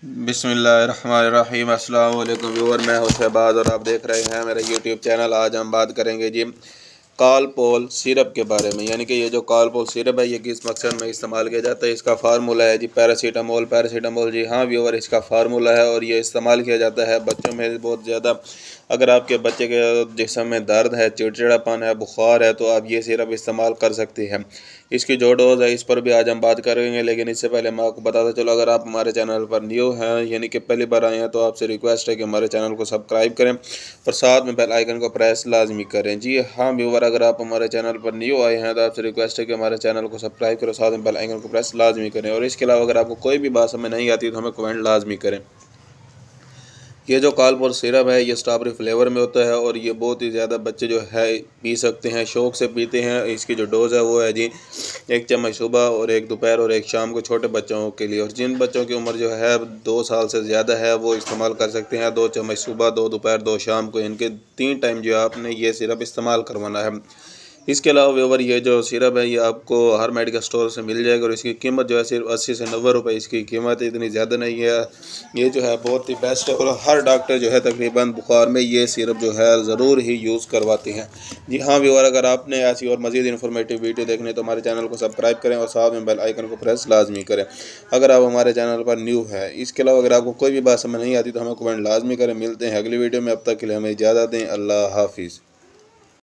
बिस्मिल्लाहिर्रहमानिर्रहीम। अस्सलाम वालेकुम व्यूअर, मैं हूं शहबाज और आप देख रहे हैं मेरा यूट्यूब चैनल। आज हम बात करेंगे जी कालपोल सिरप के बारे में। यानी कि ये जो कालपोल सिरप है ये किस मकसद में इस्तेमाल किया जाता है। इसका फार्मूला है जी पैरासीटामोल। पैरासीटामोल जी हाँ व्यूअर, इसका फार्मूला है और ये इस्तेमाल किया जाता है बच्चों में बहुत ज़्यादा। अगर आपके बच्चे के जिस्म में दर्द है, चिड़चिड़ापन है, बुखार है, तो आप ये सिरप इस्तेमाल कर सकते हैं। इसकी जो डोज़ है इस पर भी आज हम बात करेंगे, लेकिन इससे पहले मैं आपको बताता चलो, अगर आप हमारे चैनल पर न्यू हैं यानी कि पहली बार आए हैं तो आपसे रिक्वेस्ट है कि हमारे चैनल को सब्सक्राइब करें और साथ में बेल आइकन को प्रेस लाजमी करें। जी हाँ व्यूअर, अगर आप हमारे चैनल पर न्यू आए हैं तो आपसे रिक्वेस्ट है कि हमारे चैनल को सब्सक्राइब करें, साथ में बेल आइकन को प्रेस लाजमी करें। और इसके अलावा अगर आपको कोई भी बात समझ नहीं आती तो हमें कमेंट लाजमी करें। ये जो कालपोल सिरप है ये स्ट्रॉबेरी फ्लेवर में होता है और ये बहुत ही ज़्यादा बच्चे जो है पी सकते हैं, शौक़ से पीते हैं। इसकी जो डोज़ है वो है जी 1 चम्मच सुबह और 1 दोपहर और 1 शाम को, छोटे बच्चों के लिए। और जिन बच्चों की उम्र जो है 2 साल से ज़्यादा है वो इस्तेमाल कर सकते हैं। 2 चम्मच सुबह, 2 दोपहर, 2 शाम को, इनके 3 टाइम जो है आपने ये सिरप इस्तेमाल करवाना है। इसके अलावा व्यूअर ये जो सिरप है ये आपको हर मेडिकल स्टोर से मिल जाएगा और इसकी कीमत जो है सिर्फ 80 से 90 रुपये इसकी कीमत है, इतनी ज़्यादा नहीं है। ये जो है बहुत ही बेस्ट है और हर डॉक्टर जो है तकरीबन बुखार में ये सिरप जो है ज़रूर ही यूज़ करवाते हैं। जी हाँ व्यूअर, अगर आपने ऐसी और मज़ीद इन्फॉर्मेटिव वीडियो देखने तो हमारे चैनल को सब्सक्राइब करें और साथ में बेल आइकन को प्रेस लाजमी करें अगर आप हमारे चैनल पर न्यू है। इसके अलावा अगर आपको कोई भी बात समझ नहीं आती तो हमें कमेंट लाजमी करें। मिलते हैं अगली वीडियो में, अब तक के लिए हमें इजाज़त दें। अल्लाह हाफिज़।